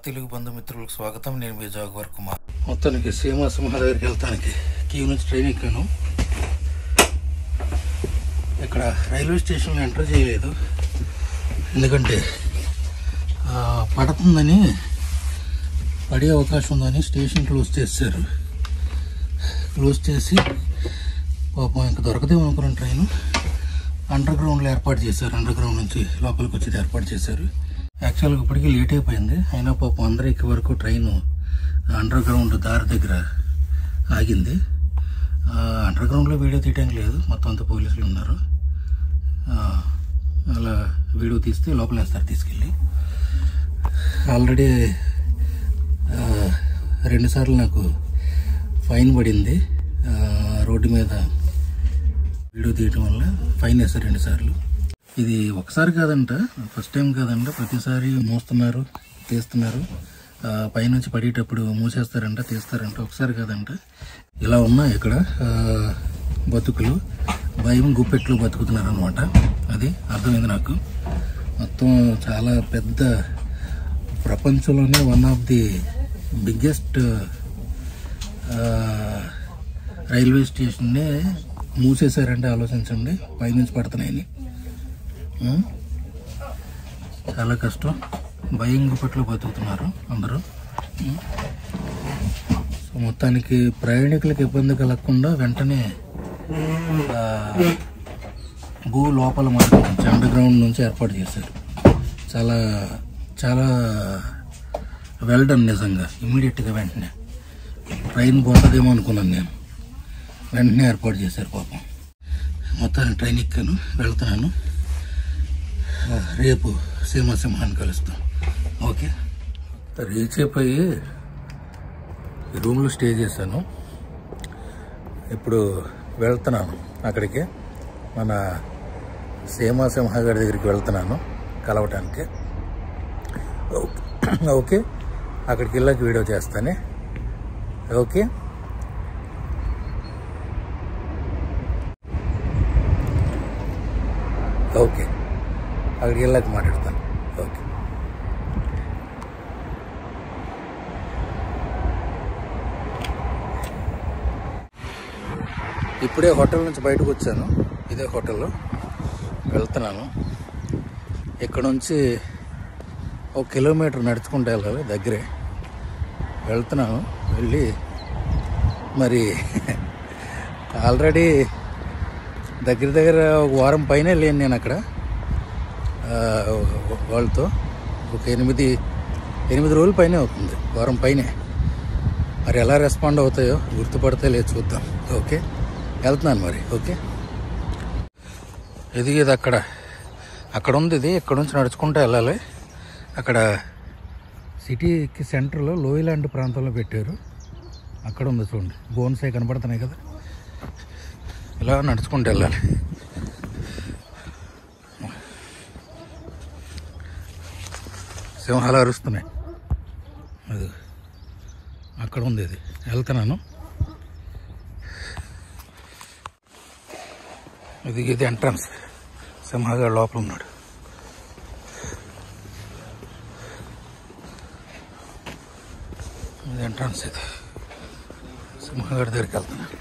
తెలుగు బంధుమిత్రులకు స్వాగతం. నేను మీ జాగవర్ కుమార్. మొత్తానికి శ్రీనివాసమహల్ దగ్గరికి వెళ్తానికి క్యూ నుంచి ట్రైన్ ఎక్కాను. ఇక్కడ రైల్వే స్టేషన్లో ఎంటర్ చేయలేదు, ఎందుకంటే పడుతుందని, పడే అవకాశం ఉందని స్టేషన్ క్లోజ్ చేశారు. క్లోజ్ చేసి పాపం ఇంకా దొరకదేమో అనుకున్న ట్రైను అండర్ గ్రౌండ్లో ఏర్పాటు చేశారు. అండర్ గ్రౌండ్ నుంచి లోపలికి వచ్చేది ఏర్పాటు చేశారు. యాక్చువల్గా ఇప్పటికీ లేట్ అయిపోయింది, అయినా పాపం అందరూ ఎక్కే వరకు ట్రైను అండర్ గ్రౌండ్ దారి దగ్గర ఆగింది. అండర్ గ్రౌండ్లో వీడియో తీయడానికి లేదు, మొత్తం అంతా పోలీసులు ఉన్నారు. అలా వీడియో తీస్తే లోపల వేస్తారు తీసుకెళ్ళి. ఆల్రెడీ 2 సార్లు నాకు ఫైన్ పడింది. రోడ్డు మీద వీడియో తీయటం వల్ల ఫైన్ వేస్తారు 2 సార్లు. ఇది ఒకసారి కాదంట, ఫస్ట్ టైం కాదంట, ప్రతిసారి మోస్తున్నారు, తీస్తున్నారు. పైనుంచి పడేటప్పుడు మూసేస్తారంట, తీస్తారంట. ఒకసారి కాదంట. ఇలా ఉన్నాయి ఇక్కడ బతుకులు, భయం గుప్పెట్లు బతుకుతున్నారు అనమాట. అది అర్థమైంది నాకు. మొత్తం చాలా పెద్ద, ప్రపంచంలోనే one of the biggest railway స్టేషన్నే మూసేశారంటే ఆలోచించండి. పైనుంచి పడుతున్నాయని. చాలా కష్టం, భయం గుప్పట్లో బతుకుతున్నారు అందరూ. సో మొత్తానికి ప్రయాణికులకు ఇబ్బంది కలగకుండా వెంటనే భూ లోపల మార్గం నుంచి, అండర్ గ్రౌండ్ నుంచి ఏర్పాటు చేశారు. చాలా చాలా వెల్ డన్ నిజంగా. ఇమ్మీడియట్గా వెంటనే ట్రైన్ పోతుందేమో అనుకున్నాను నేను, వెంటనే ఏర్పాటు చేశారు పాపం. మొత్తానికి ట్రైన్ ఎక్కాను, వెళ్తున్నాను. రేపు శ్రీనివాసమహాన్ని కలుస్తాం. ఓకే, రీచ్ అయిపోయి రూమ్లో స్టే చేశాను. ఇప్పుడు వెళ్తున్నాను అక్కడికి, మన శ్రీనివాసమహల్ గారి దగ్గరికి వెళ్తున్నాను కలవటానికి. ఓకే, అక్కడికి వెళ్ళాక వీడియో చేస్తానే. ఓకే, ఓకే, అక్కడికి వెళ్ళాక మాట్లాడతాను. ఓకే, ఇప్పుడే హోటల్ నుంచి బయటకు వచ్చాను. ఇదే హోటల్లో వెళ్తున్నాను. ఇక్కడ నుంచి 1 కిలోమీటర్ నడుచుకుంటూ వెళ్ళాలి, దగ్గరే. వెళ్తున్నాను. వెళ్ళి మరి ఆల్రెడీ దగ్గర 1 వారం పైనే లేను నేను అక్కడ వాళ్ళతో. ఒక 8 రోజుల పైనే అవుతుంది, వారం పైనే. మరి ఎలా రెస్పాండ్ అవుతాయో, గుర్తుపడితే లేదు చూద్దాం. ఓకే, వెళ్తున్నాను మరి. ఓకే, ఇది అక్కడ ఉంది. ఇది ఇక్కడ నుంచి నడుచుకుంటూ వెళ్ళాలి. అక్కడ సిటీకి సెంటర్లో లోయలాండ్ ప్రాంతంలో పెట్టారు. అక్కడ ఉంది చూడండి, బోన్సే కనపడుతున్నాయి కదా. ఇలా నడుచుకుంటూ వెళ్ళాలి. సింహాలు అరుస్తున్నాయి. అది అక్కడ ఉంది. ఇది వెళ్తున్నాను. ఇది ఎంట్రన్స్. సింహగాడు లోపల ఉన్నాడు. ఇది ఎంట్రన్స్. ఇది సింహగాడి దగ్గరికి వెళ్తున్నాను.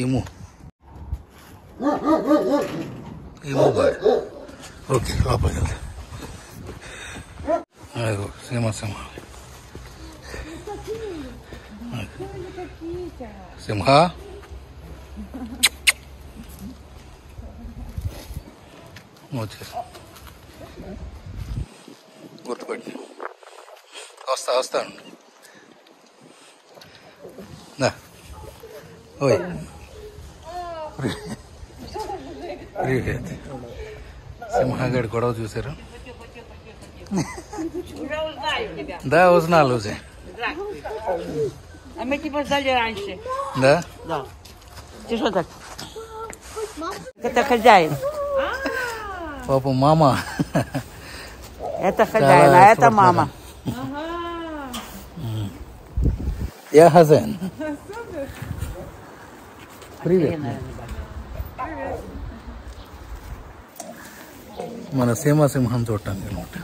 Emu bye. ఓకే, లోపలికి వెళ్తా. అదిగో సింహ. వచ్చేసి గుర్తుపట్టి వస్తాను. ఓయ్, సింహగాడి గొడవ చూసారు. దా узнал уже. А мы тебя ждали раньше. Да? Да. Ты что так? Это хозяин. Папа, мама. Это хозяин, а это мама. Я хозяин. Привет. మన సీమాసింహం చూడటానికి అనమాట.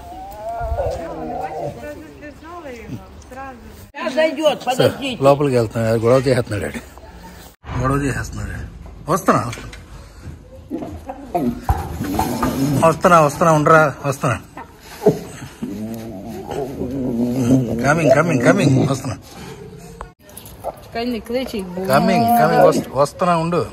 లోపలికి వెళ్తున్నాడు, గొడవ చేస్తున్నాడు. వస్తున్నా ఉండరా, వస్తున్నా. కమింగ్ వస్తున్నా. వస్తున్నా ఉండు.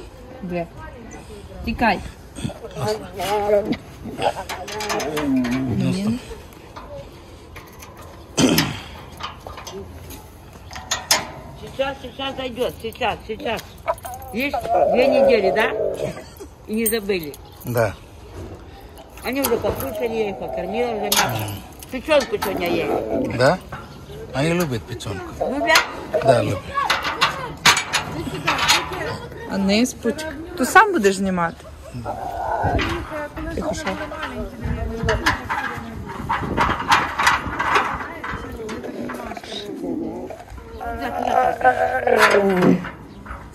Сейчас зайдет, сейчас. Есть 2 недели, да? И не забыли. Да. Они уже покушали, я их покормила уже мясо. Печенку сегодня ели. Да? Они любят печенку. Любят? Да, любят. А не спочка. То сам будеш знімати? Тихо, що?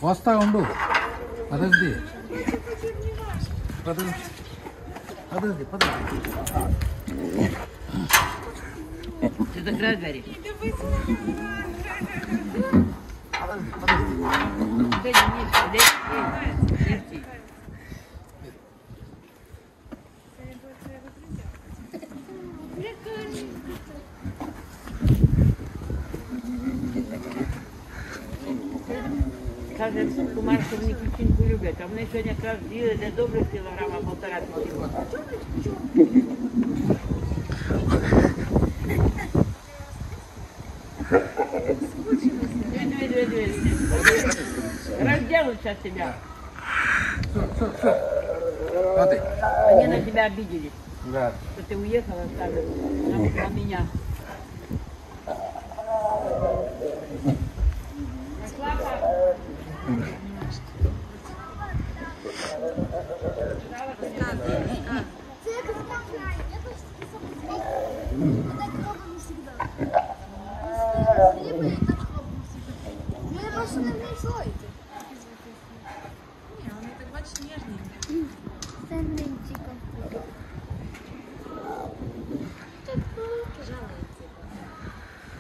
వస్తా ఉండు. పదది. Ты закрой двери. Кажется, кумаршевни печеньку любят. А мне сегодня как раз делали для добрых килограмма 1,5 Разделают сейчас тебя. Они на тебя обиделись. Да. Что ты уехала, оставила на меня.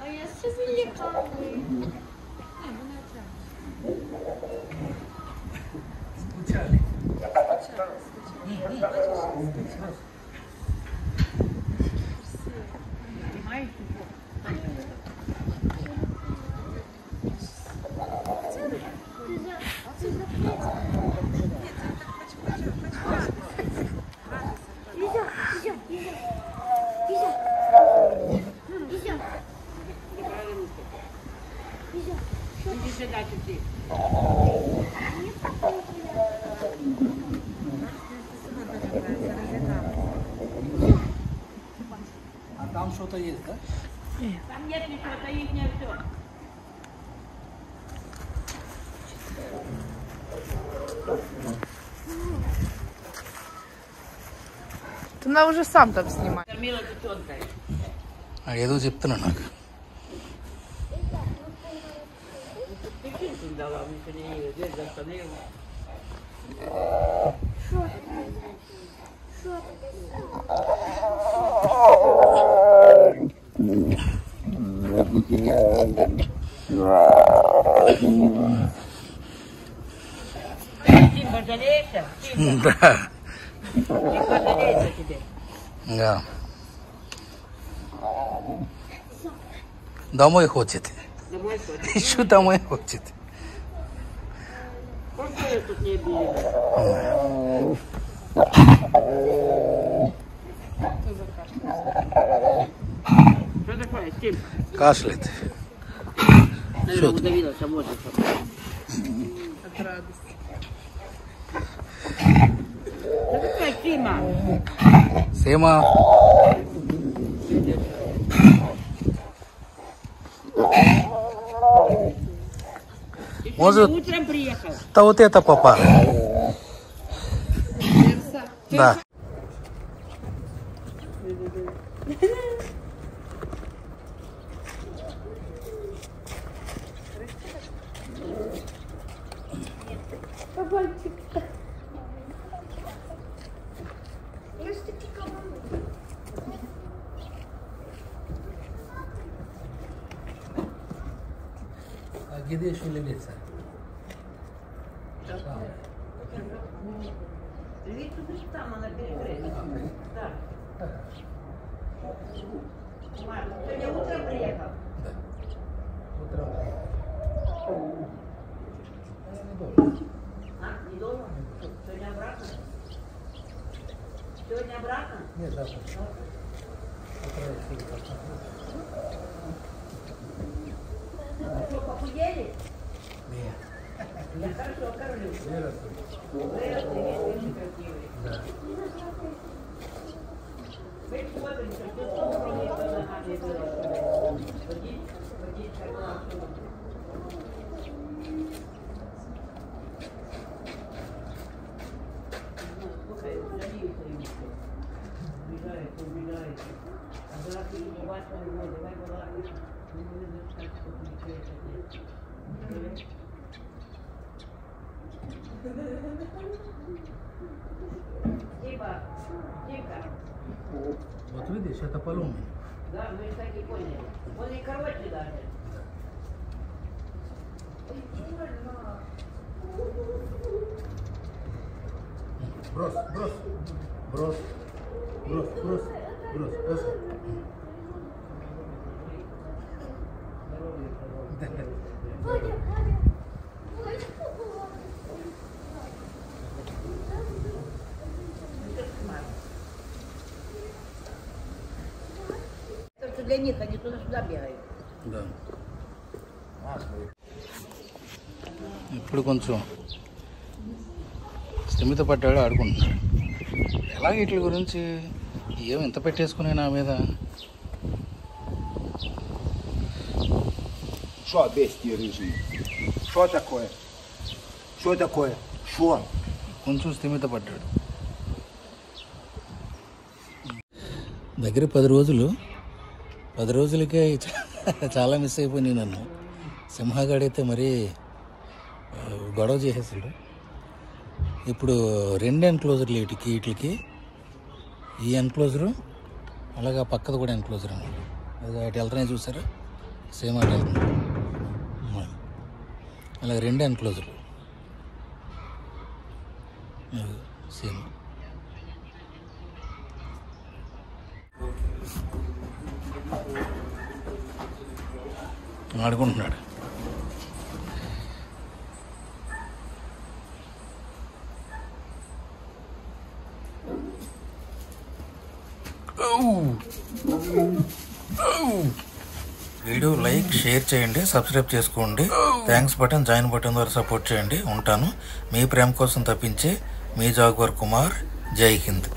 А я сейчас великая. Иди сюда, чути. А там что-то есть, да? Там нет ничего, это их не все. То вона вже сам там знімає. Кормила печенкой. ఏదో చెప్తున్నా నాకు. Печенку дала, мне сегодня не ела. Дверь застановила. Тим, пожалеешься? Тим, Да. не пожалеется тебе. Да. Домой хочет. Домой ходит. Еще домой хочет. Просто я тут не обидела. Что такое, Тим? Кашляет. Наверное, удавилась, а может что. От радості. Что такое, Тима? Сема. Ты Может- сегодня утром приехал? Да вот это попало. Да. У нас такі кабани. भाग्यदेश लगेच सर Сегодня утром приехал. Да. Утром. А, не дома? Сегодня обратно? Сегодня обратно? Нет, завтра. Утро еще Что, похудели? Нет. Я хорошо кормлю. Выросли. Выросли, очень красивые. Да. Мы смотрим, что сколько под ногами было. Водить как лапшу. Слухай, жалеются им все. Убегают. А была ты не бачила его, давай была. Не будем так, что ты Типа. Вот видишь, это поломано. Да, мы так и поняли. Он и короче даже. Брось. Это все для них, они туда-сюда бегают. Да. ఇప్పుడు కొంచెం స్థిమిత పడ్డాడు, ఆడుకుంటున్నాడు. ఎలాగ వీటి గురించి ఏం ఎంత పెట్టేసుకునే నా మీద. Что, бестия рыжий? Что такое? Что такое? Что? కొంచెం స్థిమిత పడ్డాడు. దగ్గర 10 రోజులు. 10 రోజులకే చాలా మిస్ అయిపోయినాయి నన్ను. సింహగాడైతే మరీ గొడవ చేసేసాడు. ఇప్పుడు 2 ఎన్క్లోజర్లు వీటికి ఈ ఎన్క్లోజరు అలాగే పక్కది కూడా ఎన్క్లోజర్ అన్నమాట. అది అటు వెళ్తున్నాయి చూసారా, సేమ్ అటు వెళ్తుంది. అలాగే 2 ఎన్క్లోజర్లు సేమ్. ఆడుకుంటున్నాడు. వీడియో లైక్, షేర్ చేయండి, సబ్స్క్రైబ్ చేసుకోండి. థ్యాంక్స్ బటన్, జాయిన్ బటన్ ద్వారా సపోర్ట్ చేయండి. ఉంటాను. మీ ప్రేమ కోసం తప్పించే మీ జాగ్వర్ కుమార్. జై హింద్.